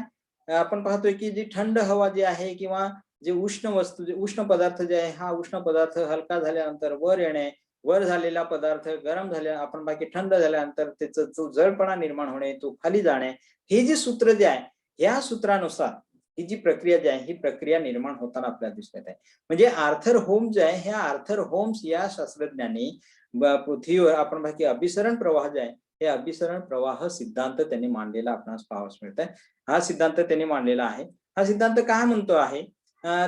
आपण पाहतोय की जी थंड हवा जी आहे किंवा जे उष्ण वस्तू, जे उष्ण पदार्थ जे आहे, हा उष्ण पदार्थ हलका झाल्यानंतर वर येणे, वर झालेला पदार्थ गरम झाल्या, आपण बाकी थंड झाल्यानंतर त्याचा जो जडपणा निर्माण होणे, तो खाली जाणे, हे जे सूत्र जे आहे या सूत्रानुसार ही जी प्रक्रिया जी आहे ही प्रक्रिया निर्माण होताना आपल्याला दिसत आहे. म्हणजे आर्थर होम्स जे आहे, ह्या आर्थर होम्स या शास्त्रज्ञांनी पृथ्वीवर आपण बाकी अभिसरण प्रवाह जे आहे हे अभिसरण प्रवाह सिद्धांत त्यांनी मांडलेला आपणास पाहावयास मिळत आहे. हा सिद्धांत त्यांनी मांडलेला आहे. हा सिद्धांत काय म्हणतो आहे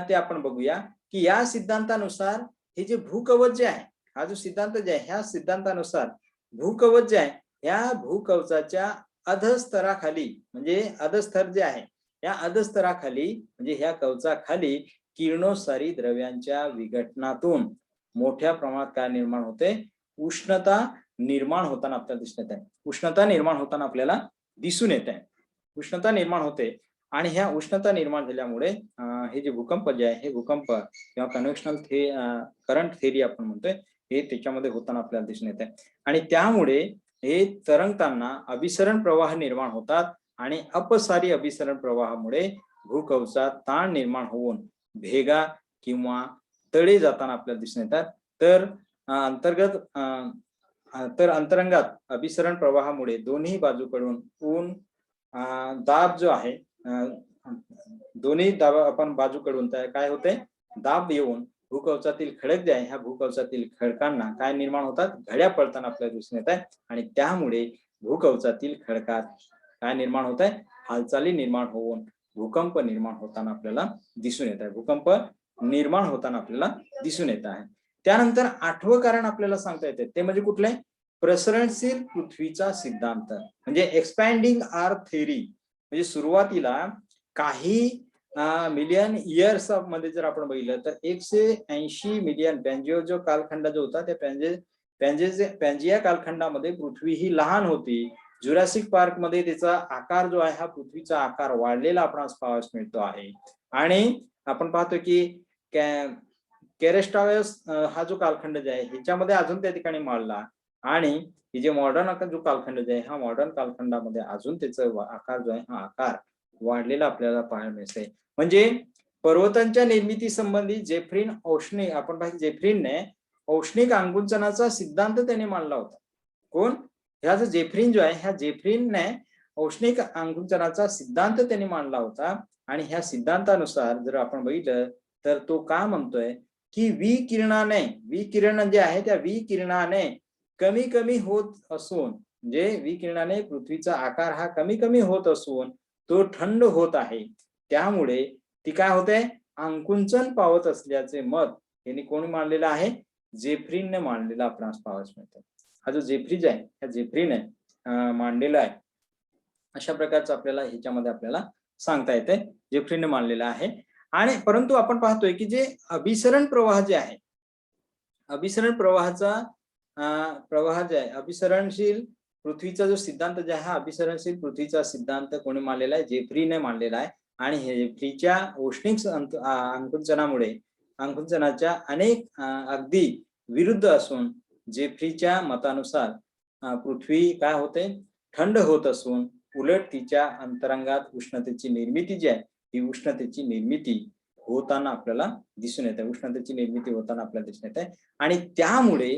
ते आपण बघूया की या सिद्धांतानुसार हे जे भूकवच जे आहे, हा जो सिद्धांत जे आहे ह्या सिद्धांतानुसार भूकवच जे आहे ह्या भूकवचाच्या अधस्तराखाली, म्हणजे अधस्तर जे आहे या अधस्तराखाली म्हणजे ह्या कवचाखाली किरणोत्सारी द्रव्यांच्या विघटनातून मोठ्या प्रमाणात काय निर्माण होते, उष्णता निर्माण होताना आपल्याला दिसून येत आहे. उष्णता निर्माण होताना आपल्याला दिसून येत आहे. उष्णता निर्माण होते आणि ह्या उष्णता निर्माण झाल्यामुळे हे जे भूकंप जे आहे हे भूकंप किंवा कन्व्हेन्शनल करंट थेरी आपण म्हणतोय हे त्याच्यामध्ये होताना आपल्याला दिसून येत आहे. आणि त्यामुळे हे तरंगताना अभिसरण प्रवाह निर्माण होतात आणि अपसारी अभिसरण प्रवाहामुळे भूकवचात ताण निर्माण होऊन भेगा किंवा तडे जाताना आपल्याला दिसून येतात. तर अंतरंगात अभिसरण प्रवाहामुळे दोन्ही बाजूकडून ऊन दाब जो आहे, दोन्ही दाब आपण बाजूकडून काय होते, दाब येऊन भूकवचातील खडक जे आहे ह्या भूकवचातील खडकांना काय निर्माण होतात, घड्या पडताना आपल्याला दिसून येत आहे. आणि त्यामुळे भूकवचातील खडकात काय निर्माण होत आहे, हालचाली निर्माण होऊन भूकंप निर्माण होताना आपल्याला दिसून येत आहे. भूकंप निर्माण होताना आपल्याला दिसून येत आहे. त्यानंतर 8वं कारण आपल्याला सांगता येते ते म्हणजे कुठले, प्रसरणशील पृथ्वीचा सिद्धांत म्हणजे एक्सपॅन्डिंग अर्थ थेरी. म्हणजे सुरुवातीला काही मिलियन इयर्स मध्ये जर आपण बघितलं तर 180 मिलियन जो कालखंड जो होता त्या पॅन्जिया कालखंडामध्ये पृथ्वी ही लहान होती. जुरासिक पार्क मध्ये त्याचा आकार जो आहे हा पृथ्वीचा आकार वाढलेला आपणास पाहावयास मिळतो आहे. आणि आपण पाहतो की केरेस्टावस हा जो कालखंड जे आहे ह्याच्यामध्ये अजून त्या ठिकाणी मांडला. आणि ही जे मॉडर्न जो कालखंड जे आहे हा मॉडर्न कालखंडामध्ये अजून त्याचा आकार जो आहे हा आकार वाढलेला आपल्याला पाहायला मिळते. म्हणजे पर्वतांच्या निर्मिती संबंधी जेफ्रीन औष्णिक, आपण पाहिजे जेफ्रीनने औष्णिक आकुंचनाचा सिद्धांत त्याने मांडला होता. कोण, ह्या जो जेफ्रीन जो आहे ह्या जेफ्रीनने औष्णिक आकुंचनाचा सिद्धांत त्यांनी मांडला होता. आणि ह्या सिद्धांतानुसार जर आपण बघितलं तर तो काय म्हणतोय की विकिरण जे आहे त्या विकिरणाने कमी कमी होत असून, म्हणजे विकिरणाने पृथ्वीचा आकार हा कमी कमी होत असून तो थंड होत आहे. त्यामुळे ती काय होते, आकुंचन पावत असल्याचे मत यांनी कोणी मांडलेलं आहे, जेफ्रीनने मांडलेला आपणास पाहावयास मिळतो. हा जो जेफ्रीज आहे त्या जेफ्रीने मांडलेला आहे अशा प्रकारचं आपल्याला ह्याच्यामध्ये आपल्याला सांगता येते, जेफ्रीने मांडलेला आहे. आणि परंतु आपण पाहतोय की जे अभिसरण प्रवाह जे आहे, अभिसरण प्रवाहाचा प्रवाह जे आहे, अभिसरणशील पृथ्वीचा जो सिद्धांत जे आहे हा अभिसरणशील पृथ्वीचा सिद्धांत कोणी मांडलेला आहे, जेफ्रीने मांडलेला आहे. आणि हे जेफ्रीच्या औष्णिक आकुंचनाच्या अनेक अगदी विरुद्ध असून जेफ्रीच्या मतानुसार पृथ्वी काय होते, थंड होत असून उलट तिच्या अंतरंगात उष्णतेची निर्मिती जी आहे ही उष्णतेची निर्मिती होताना आपल्याला दिसून येते. उष्णतेची निर्मिती होताना आपल्याला दिसून येते. आणि त्यामुळे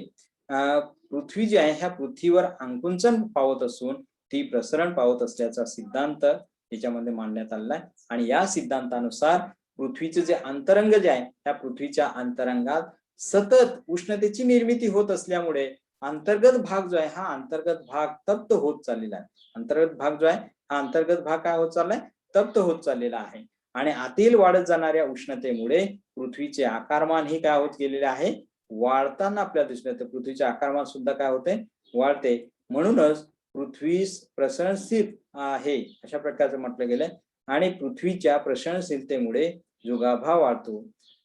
पृथ्वी जी आहे ह्या पृथ्वीवर आकुंचन पावत असून ती प्रसरण पावत असल्याचा सिद्धांत याच्यामध्ये मांडण्यात आलेला आहे. आणि या सिद्धांतानुसार पृथ्वीचं जे अंतरंग जे आहे त्या पृथ्वीच्या अंतरंगात सतत उष्णतेची निर्मिती होत असल्यामुळे अंतर्गत भाग जो आहे हा अंतर्गत भाग तप्त होत चाललेला आहे. अंतर्गत भाग जो आहे हा अंतर्गत भाग काय होत चाललाय, तप्त होत चाललेला आहे. आणि आतील वाढत जाणाऱ्या उष्णतेमुळे पृथ्वीचे आकारमान ही काय होत गेलेले आहे, वाढताना आपल्याला दिसून येतं. पृथ्वीचे आकारमान सुद्धा काय होते, वाढते. म्हणूनच पृथ्वी प्रसरणशील आहे अशा प्रकारचं म्हटलं गेलंय. आणि पृथ्वीच्या प्रसरणशीलतेमुळे जो गाभा वाढतो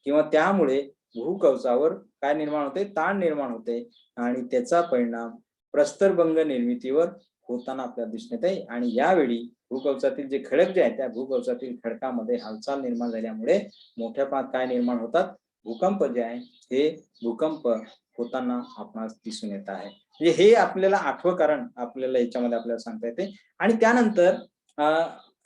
किंवा त्यामुळे भूकवचावर काय निर्माण होते, ताण निर्माण होते आणि त्याचा परिणाम प्रस्तरभंग निर्मितीवर होताना आपल्याला दिसून येते. आणि यावेळी भूकवचातील जे खडक जे आहेत त्या भूकवचातील खडकामध्ये हालचाल निर्माण झाल्यामुळे मोठ्या प्रमाणात काय निर्माण होतात, भूकंप जे आहे हे भूकंप होताना आपणास दिसून येत आहे. म्हणजे हे आपल्याला आठवं कारण आपल्याला याच्यामध्ये आपल्याला सांगता येते. आणि त्यानंतर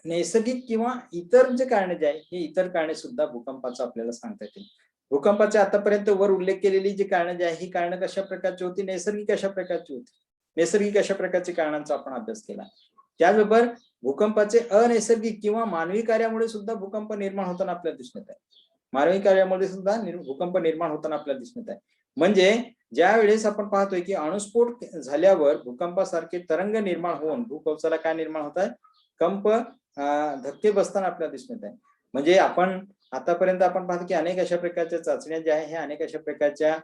नैसर्गिक किंवा इतर जे कारणे जे आहे हे इतर कारणे सुद्धा भूकंपाचं आपल्याला सांगता येतील. भूकंपाचे आतापर्यंत वर उल्लेख केलेली जी कारणं जी आहे ही कारणं कशा प्रकारची होती, नैसर्गिक अशा प्रकारची होती. नैसर्गिक अशा प्रकारच्या कारणांचा आपण अभ्यास केला. त्याचबरोबर भूकंपाचे अनैसर्गिक किंवा मानवी कार्यामुळे सुद्धा भूकंप निर्माण होताना आपल्याला दिसून येत आहे. मानवी कार्यामुळे सुद्धा भूकंप निर्माण होताना आपल्याला दिसून येत आहे. म्हणजे ज्या वेळेस आपण पाहतोय की अणुस्फोट झाल्यावर भूकंपासारखे तरंग निर्माण होऊन भूकवचाला काय निर्माण होत आहे, कंप धक्के बसताना आपल्याला दिसून येत आहे. म्हणजे आपण आतापर्यंत आपण पाहतो की अनेक अशा प्रकारच्या चाचण्या ज्या आहेत, ह्या अनेक अशा प्रकारच्या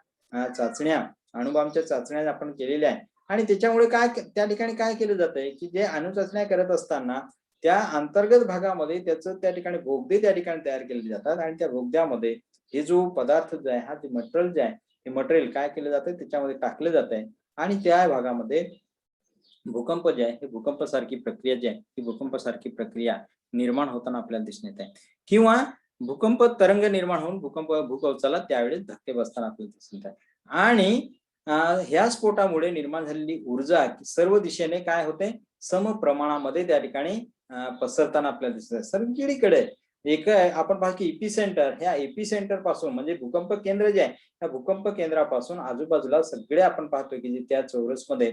चाचण्या अणुबॉम्बच्या चाचण्या आपण केलेल्या आहे. आणि त्याच्यामुळे काय त्या ठिकाणी काय केलं जातंय की जे अणुचाचण्या करत असताना त्या अंतर्गत भागामध्ये त्याचं त्या ठिकाणी बोगदे त्या ठिकाणी तयार केले जातात. आणि त्या बोगद्यामध्ये हे जो पदार्थ जो आहे हा जे मटेरियल जे आहे हे मटेरियल काय केलं जातं, त्याच्यामध्ये टाकलं जात आहे. आणि त्या भागामध्ये भूकंप जे आहे हे भूकंपासारखी प्रक्रिया जी आहे ही भूकंपासारखी प्रक्रिया निर्माण होताना आपल्याला दिसून येत आहे. किंवा भूकंप तरंग निर्माण होऊन भूकवचाला त्यावेळेस धक्के बसताना आपल्याला दिसून येत आहे. आणि ह्या स्फोटामुळे निर्माण झालेली ऊर्जा सर्व दिशेने काय होते, सम प्रमाणामध्ये त्या ठिकाणी पसरताना आपल्याला दिसत आहे सगळीकडे. एक आपण पाहतो की एपिसेंटर, ह्या एपिसेंटर पासून म्हणजे भूकंप केंद्र जे आहे त्या भूकंप केंद्रापासून आजूबाजूला सगळे आपण पाहतो की जे त्या चौरसमध्ये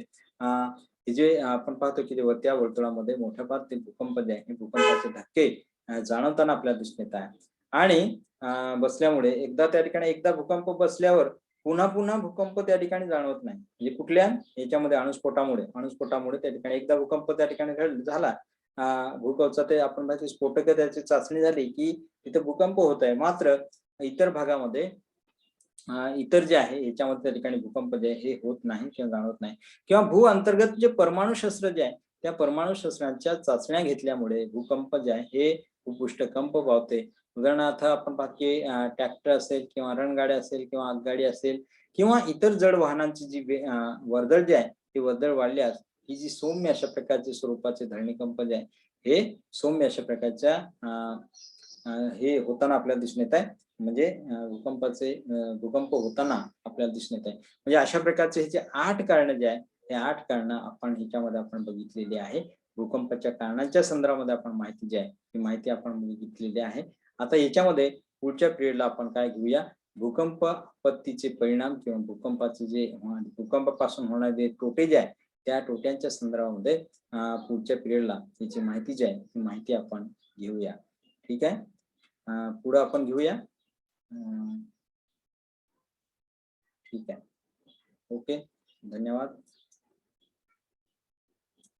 जे आपण पाहतो की त्या वर्तुळामध्ये मोठ्या प्रमाणात भूकंप जे आहे भूकंपाचे धक्के जाणवताना आपल्याला दिसून येत आहे. आणि बसल्यामुळे एकदा त्या ठिकाणी एकदा भूकंप बसल्यावर पुन्हा पुन्हा भूकंप त्या ठिकाणी जाणवत नाही. म्हणजे कुठल्या याच्यामध्ये अणुस्फोटामुळे त्या ठिकाणी एकदा भूकंप त्या ठिकाणी झाला, भूकवचा ते आपण माहिती स्फोटक त्याची चाचणी झाली की तिथे भूकंप होत आहे. मात्र इतर भागामध्ये इतर जे आहे याच्यामध्ये त्या ठिकाणी भूकंप जे आहे हे होत नाही किंवा जाणवत नाही. किंवा भू अंतर्गत जे परमाणु शस्त्र जे आहे त्या परमाणु शस्त्रांच्या चाचण्या घेतल्यामुळे भूकंप जे आहे हे भूपृष्ठ कंप पावते. उदाहरणार्थ आपण पाहतो की ट्रॅक्टर असेल किंवा रणगाड्या असेल किंवा आगगाडी असेल किंवा इतर जड वाहनांची जी वर्दळ जी आहे ती वर्दळ वाढल्यास ही जी सौम्य अशा प्रकारचे स्वरूपाचे धरणीकंप जे आहे हे सौम्य अशा प्रकारच्या हे होताना आपल्याला दिसून येत आहे. म्हणजे भूकंप होताना आपल्याला दिसून येत आहे. म्हणजे अशा प्रकारचे हे जे 8 कारण जे आहे हे 8 कारण आपण ह्याच्यामध्ये आपण बघितलेली आहे. भूकंपाच्या कारणांच्या संदर्भामध्ये आपण माहिती जी आहे ही माहिती आपण बघितलेली आहे. आता याच्यामध्ये पुढच्या पिरियडला आपण काय घेऊया, भूकंप आपत्तीचे परिणाम किंवा भूकंपाचे जे भूकंपापासून होणारे तोटे जे आहे त्या तोट्यांच्या संदर्भामध्ये पुढच्या पिरियडला याची माहिती जी आहे ही माहिती आपण घेऊया. ठीक आहे, पुढे आपण घेऊया. ठीक आहे, ओके, धन्यवाद.